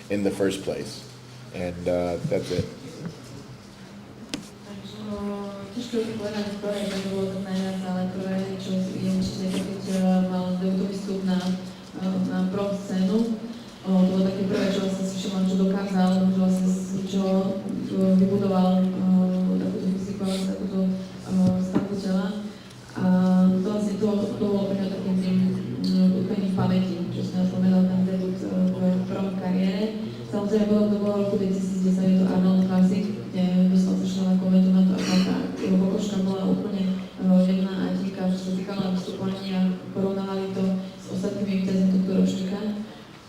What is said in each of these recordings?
in the first place. And that's it. Ťažko je povedať prvé, čo bolo tak najviac, ale prvé, čo je určite, keď mal debutový vstup na pro scénu. To bolo také prvé, čo vlastne si všimol, čo dokázal, že vlastne čo vybudoval takúto fyziku, takúto stavbu tela. A to vlastne to bolo pre mňa takým tým úplným v pamäti, čo som ja spomenal ten debut v prvom kariére. Samozrejme, potom to bolo v roku 2010, je to Arnold Classic, kde dostal sa člena komentu na to, ako tá jeho pokožka bola úplne jemná a díka, čo sa týkala vystupovaní a porovnávali to s ostatnými víťazmi tohto ročníka.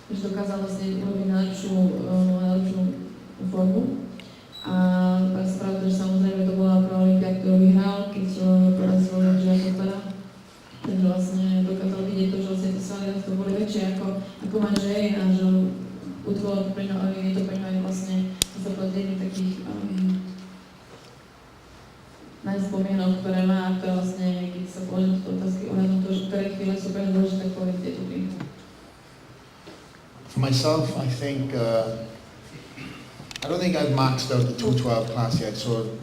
Takže dokázal vlastne urobiť najlepšiu formu. A tak spravil to, že samozrejme to bola prvá olympia, ktorú vyhral, keď porazil Heathoma. Takže vlastne dokázal vidieť to, že vlastne tie svaly to boli väčšie ako má žej a že utvoril pre ňo, je to pre ňo aj vlastne zaplatenie takých najspomienok, ktoré má a ktoré vlastne, keď sa položím túto otázky ohľadom toho, že ktoré chvíle sú pre ňo dôležité, tak poviem tieto tri. For myself, I think, I don't think I've maxed out the 212 class yet, so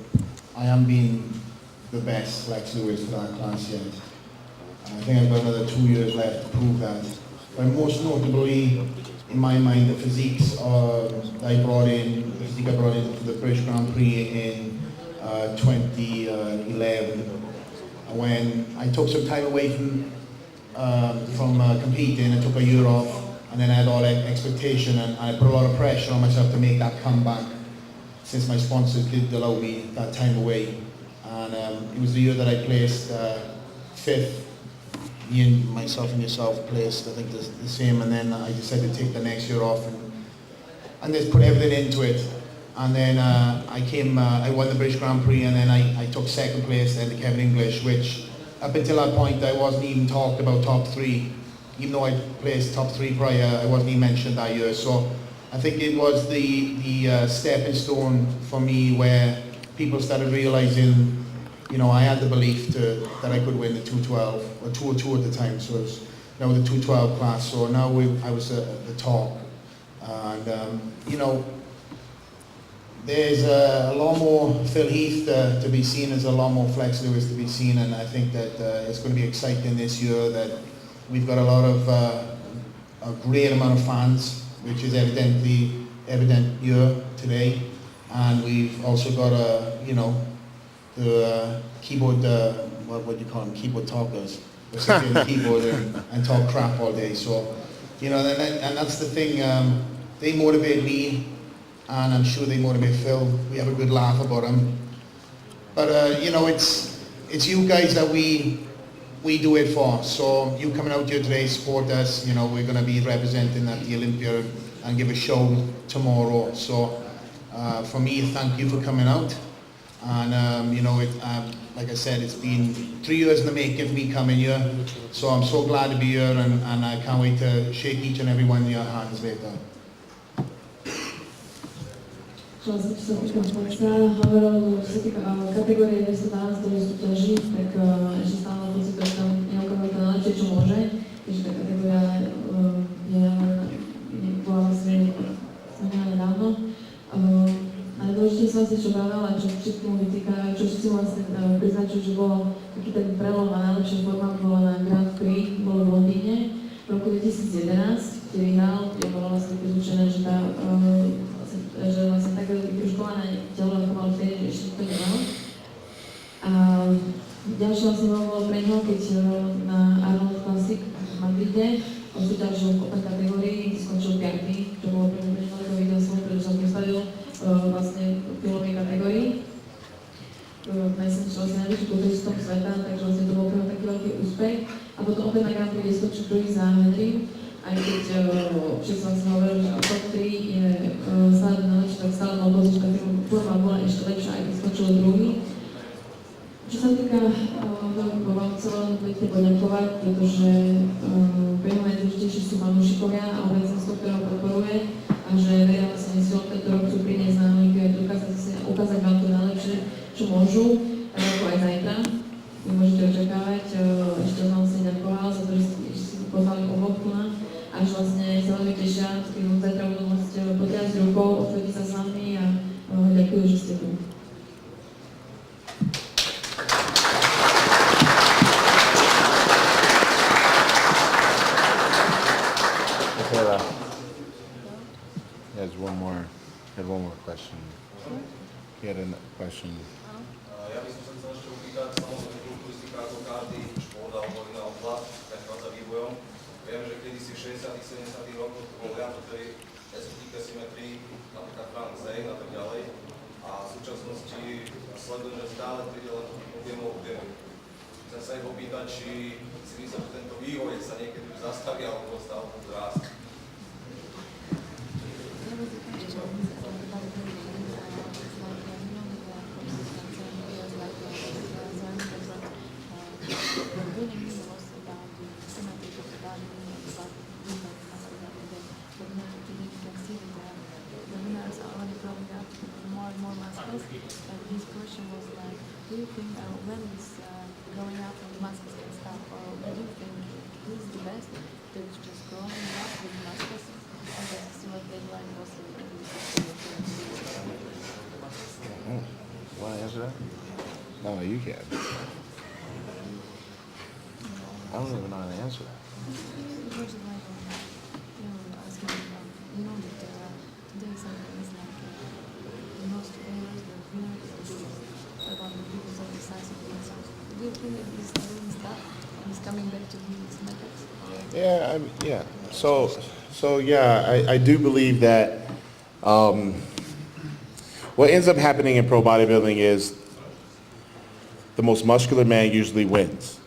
I am being the best Lex Lewis for that class yet. I think I've got another 2 years left to prove that. But most notably, in my mind, the physiques that I brought in, the physique I brought in for the British Grand Prix in 2011, when I took some time away from competing. I took a year off, and then I had all that expectation, and I put a lot of pressure on myself to make that comeback, since my sponsors did allow me that time away. And it was the year that I placed 5th. Myself and yourself placed, I think, the same, and then I decided to take the next year off and just put everything into it. And then I won the British Grand Prix, and then I took 2nd place then to Kevin English, which up until that point I wasn't even talked about top 3. Even though I placed top 3 prior, I wasn't even mentioned that year. So I think it was the stepping stone for me where people started realizing, you know, I had the belief that I could win the 212, or 202 at the time, so it's now the 212 class. So now I was at the top, and you know, there's a lot more Phil Heath to be seen, there's a lot more Flex Lewis to be seen, and I think that it's going to be exciting this year that we've got a lot of, a great amount of fans, which is evident here today, and we've also got the keyboard, what do you call them, keyboard talkers. They sit in the keyboard and talk crap all day. So, you know, and that's the thing, they motivate me, and I'm sure they motivate Phil. We have a good laugh about them. But, you know, it's you guys that we do it for. So you coming out here today, support us. You know, we're going to be representing at the Olympia and give a show tomorrow. So for me, thank you for coming out. And you know, like I said, it's been 3 years in the making for me coming here. So I'm so glad to be here, and I can't wait to shake each and every one of your hands later. Čo sa týka Flexa, hovoril, čo sa týka kategórie 212, ktoré sú ťaží, tak ešte stále pocit, že tam neukázal to najlepšie, čo môže. Takže tá kategória bola vlastne zmenená nedávno. Najdôležitejšie som si čo vravala, čo všetkému vytýka, čo všetci vlastne priznačujú, že bolo taký ten prelom a najlepšia forma bola na Grand Prix, bolo v Londýne v roku 2011, kde vyhral, kde bolo vlastne prezúčené, že vlastne také vyškované telo ako mal vtedy, že ešte to nemal. A ďalšie vlastne bolo pre ňoho, keď na Arnold Classic v Madride osúťažil v opäť kategórii, skončil 5., čo bolo pre ňoho veľké víťazstvo, pretože sa postavil vlastne v Philomovej kategórii. Myslím, že vlastne najvyšší kulturistom sveta, takže vlastne to bol pre ňoho taký veľký úspech. A potom opäť na Grand Prix skončil prvý za Henry. Aj keď všetci vlastne hovorili, že top 3 je stále najlepšie, tak stále mal pocit, že tá forma bola ešte lepšia, aj keď skončil druhý. Čo sa týka vám celého budete poďakovať, pretože pre mňa najdôležitejšie sú fanúšikovia a obecenstvo, ktoré ho podporuje, a že vedia vlastne silom tento rok chcú priniesť na Olympiádu, ukázať vám to najlepšie, čo môžu, tak ako aj zajtra. Vy môžete očakávať, ešte vám vlastne ďakoval za to, že ste si pozvali oboch a že vlastne sa veľmi tešia, keď zajtra budú môcť He had one more question. He had a question. Ja by som sa chcel ešte opýtať, samozrejme kulturistika ako každý šport alebo iná oblasť, prechádza vývojom. Viem, že kedysi v 60 70 rokoch to bol viac o tej estetike, symetrii, napríklad Frank Zane a tak ďalej. A v súčasnosti sledujem, že stále príde len objemov. Chcem sa ich opýtať, či si myslím, že tento vývoj sa niekedy už zastaví alebo stále bude rásť. His question was like, do you think when he's growing up with muscles and stuff, or do you think he's the best that's just growing up with muscles, or does he still get like also Want to answer that? No, you can. I don't even know how to answer that. It was like, asking, that today something is like most players were winners about the people of the size of the inside. Do you think that he's doing stuff and he's coming back to his methods? Yeah, yeah. So yeah, I do believe that what ends up happening in pro bodybuilding is the most muscular man usually wins.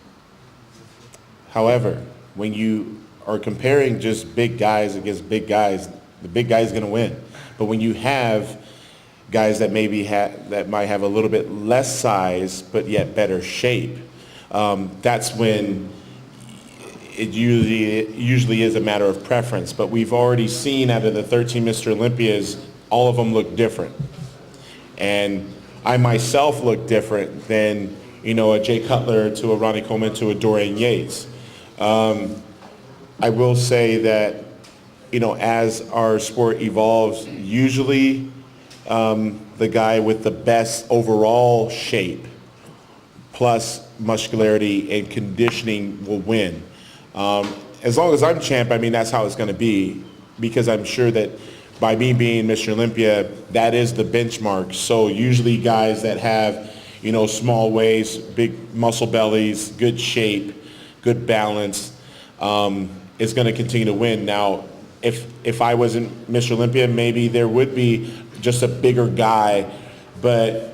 However, when you are comparing just big guys against big guys, the big guy is going to win. But when you have guys that maybe that might have a little bit less size but yet better shape, that's when it usually is a matter of preference. But we've already seen out of the 13 Mr. Olympias, all of them look different. And I myself look different than, a Jay Cutler to a Ronnie Coleman to a Dorian Yates. I will say that, as our sport evolves, usually the guy with the best overall shape plus muscularity and conditioning will win. As long as I'm champ, that's how it's going to be, because I'm sure that by me being Mr. Olympia, that is the benchmark. So usually guys that have, small waists, big muscle bellies, good shape, good balance, is going to continue to win. Now, if I wasn't Mr. Olympia, maybe there would be just a bigger guy, but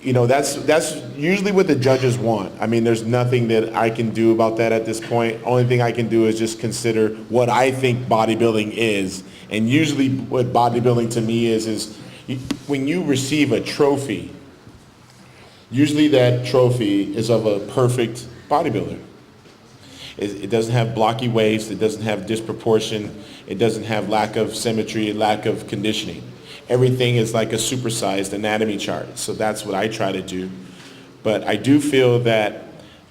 that's usually what the judges want. There's nothing that I can do about that at this point. Only thing I can do is just consider what I think bodybuilding is. And usually what bodybuilding to me is when you receive a trophy, usually that trophy is of a perfect bodybuilder. It doesn't have blocky waist, it doesn't have disproportion, it doesn't have lack of symmetry, lack of conditioning. Everything is like a supersized anatomy chart. So that's what I try to do. But I do feel that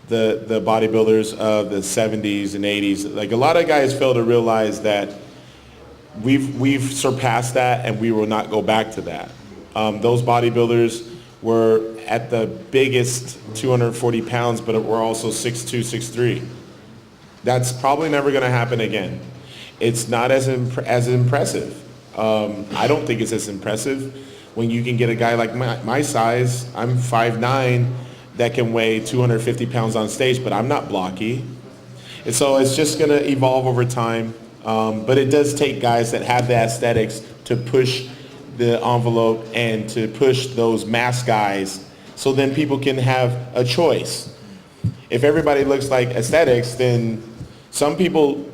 the bodybuilders of the 70s and 80s, like a lot of guys fail to realize that we've surpassed that and we will not go back to that. Those bodybuilders were at the biggest 240 pounds, but were also 6'2", 6'3". That's probably never going to happen again. It's not as impressive. I don't think it's as impressive when you can get a guy like my size. I'm 5'9", that can weigh 250 pounds on stage, but I'm not blocky. And so it's just going to evolve over time. But it does take guys that have the aesthetics to push the envelope and to push those mass guys, so then people can have a choice. If everybody looks like aesthetics, then some people,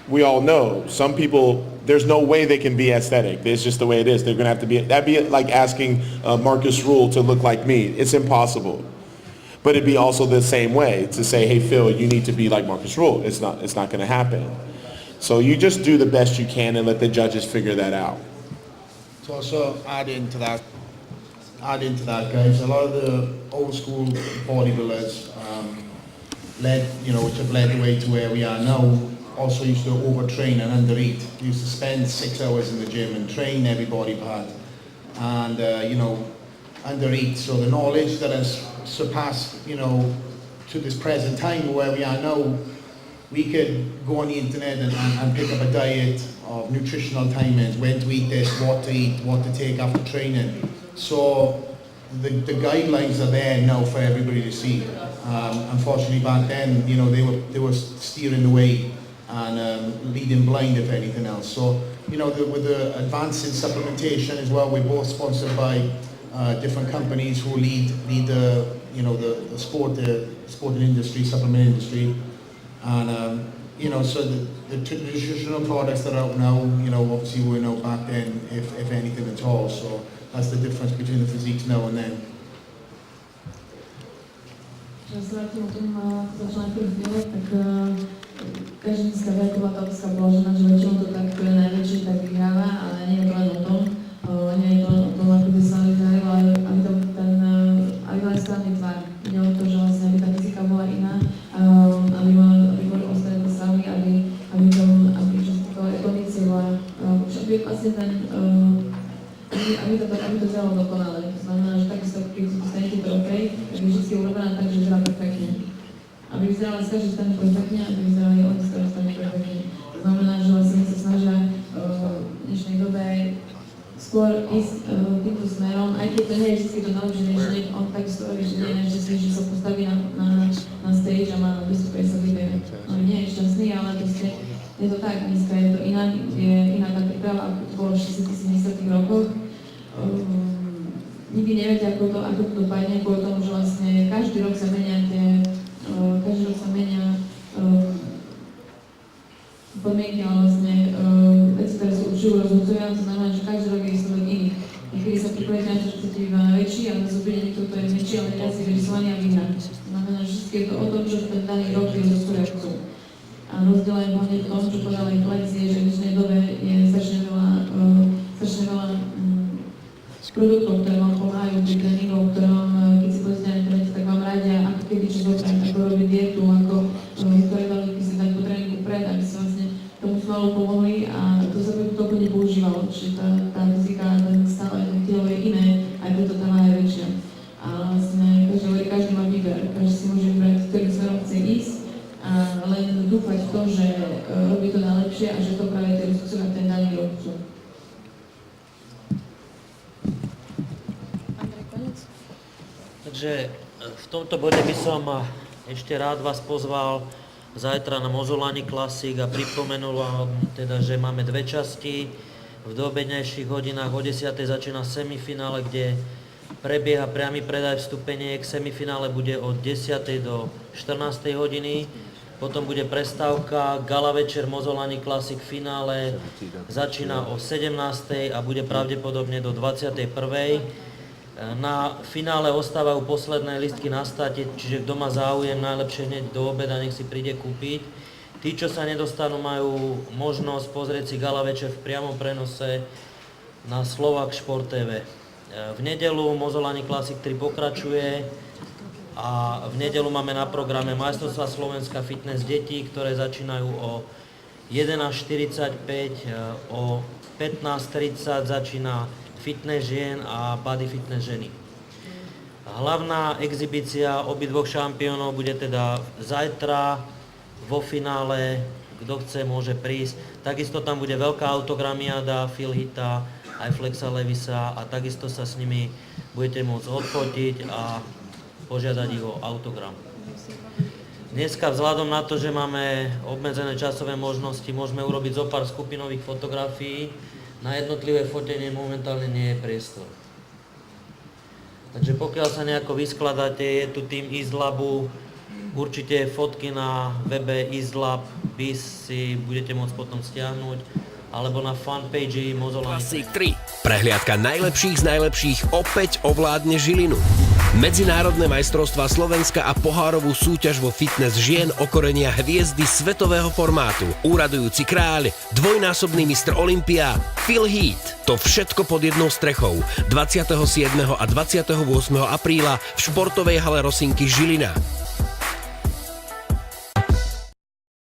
we all know, some people, there's no way they can be aesthetic. It's just the way it is. They're going to have to be, that'd be like asking Marcus Rule to look like me. It's impossible. But it'd be also the same way to say, hey, Phil, you need to be like Marcus Rule. It's not going to happen. So you just do the best you can and let the judges figure that out. To also add into that, guys, a lot of the old school bodybuilders which have led the way to where we are now, also used to overtrain and undereat. Used to spend 6 hours in the gym and train every body part, and undereat. So the knowledge that has surpassed, to this present time where we are now, we could go on the internet and pick up a diet of nutritional timings, when to eat this, what to eat, what to take after training. So the guidelines are there now for everybody to see. Unfortunately back then, they were steering the way and leading blind if anything else. So, with the advance in supplementation as well, we're both sponsored by different companies who lead the sporting industry, supplement industry. And, so the nutritional products that are out now, obviously we know back then, if anything at all. So that's the difference between the physiques now and then. Že sa vrátim o tom, začala najprv chvíľa, tak každá dneska veľková otázka položená, že väčšinou to tak, kto je najväčší, tak vyhráva, ale nie je to len o tom. Nie je to len o tom, ako by sa vyhrajú, ale aby mali správny tvar. Ide o to, že vlastne aby tá fyzika bola iná, aby boli ostré tie stavy, aby kondícia bola, aby vlastne aby to zelo dokonale. To znamená, že takisto, keď si dostanete trofej, tak je vždy urobená tak, že vyzerá perfektne. Aby vyzerala z každej strany perfektne, aby vyzerali oni z každej strany perfektne. To znamená, že vlastne sa snažia v dnešnej dobe skôr ísť týmto smerom, aj keď to nie je vždy to najlepšie riešenie, on takisto robí, že nie je najšťastnejší, že sa postaví na stage a má vystúpenie sa vybeje. No nie je šťastný, ale proste je to tak, dneska je to iná tá príprava, ako to bolo v 60-70 rokoch. Nikdy neviete, ako to dopadne, kvôli tomu, že vlastne každý rok sa menia podmienky, ale vlastne veci, ktoré sú určujú rozhodcovia, to znamená, že každý rok je výsledok iný. Niekedy sa pripravíte na to, že chcete byť väčší, ale zase bude niekto, kto je menší, ale viac je vyrysovaný a vyhrá. To znamená, že vždy je to o tom, čo v ten daný rok je rozhodcovia chcú. A rozdiel je hlavne v tom, čo povedal aj Flex, je, že v dnešnej dobe je strašne veľa produktov, ktoré vám pomáhajú pri tréningov, ktoré vám, keď si pozrite na internete, tak vám radia, ako kedy čo zobrať, ako robiť dietu, ktoré veľmi si dať po tréningu pred, aby si vlastne tomu svalu pomohli a to sa to úplne používalo. Čiže tá fyzika, ten stále telo je iné, aj preto tá váha je väčšia. A vlastne každý má výber, každý si môže vybrať, ktorým smerom chce ísť a len dúfať v to, že robí to najlepšie a že to práve tie rozhodcovia ten daný rok chcú. Takže v tomto bode by som ešte rád vás pozval zajtra na Mozolani Classic a pripomenul vám teda, že máme dve časti. V doobednejších hodinách o 10. začína semifinále, kde prebieha priamy predaj vstupeniek. Semifinále bude od 10. do 14. hodiny. Potom bude prestávka, gala večer Mozolani Classic finále začína o 17. a bude pravdepodobne do 21. Na finále ostávajú posledné lístky na state, čiže kto má záujem, najlepšie hneď do obeda, nech si príde kúpiť. Tí, čo sa nedostanú, majú možnosť pozrieť si gala večer v priamom prenose na Slovak Šport TV. V nedeľu Mozolani Classic 3 pokračuje a v nedeľu máme na programe Majstrovstvá Slovenska fitness detí, ktoré začínajú o 11:45, o 15:30 začína fitness žien a body fitness ženy. Hlavná exhibícia obidvoch šampiónov bude teda zajtra vo finále, kto chce, môže prísť. Takisto tam bude veľká autogramiáda Philhita, aj Flexa Lewisa a takisto sa s nimi budete môcť odfotiť a požiadať ich o autogram. Dneska vzhľadom na to, že máme obmedzené časové možnosti, môžeme urobiť zo pár skupinových fotografií. Na jednotlivé fotenie momentálne nie je priestor. Takže pokiaľ sa nejako vyskladáte, je tu tým Izlabu, určite fotky na webe Izlab, bis si budete môcť potom stiahnuť, alebo na fanpage Mozolani. Classic 3. Prehliadka najlepších z najlepších opäť ovládne Žilinu. Medzinárodné majstrovstvá Slovenska a pohárovú súťaž vo fitness žien okorenia hviezdy svetového formátu. Úradujúci kráľ, dvojnásobný mistr Olympia, Phil Heath. To všetko pod jednou strechou 27. a 28. apríla v športovej hale Rosinky Žilina.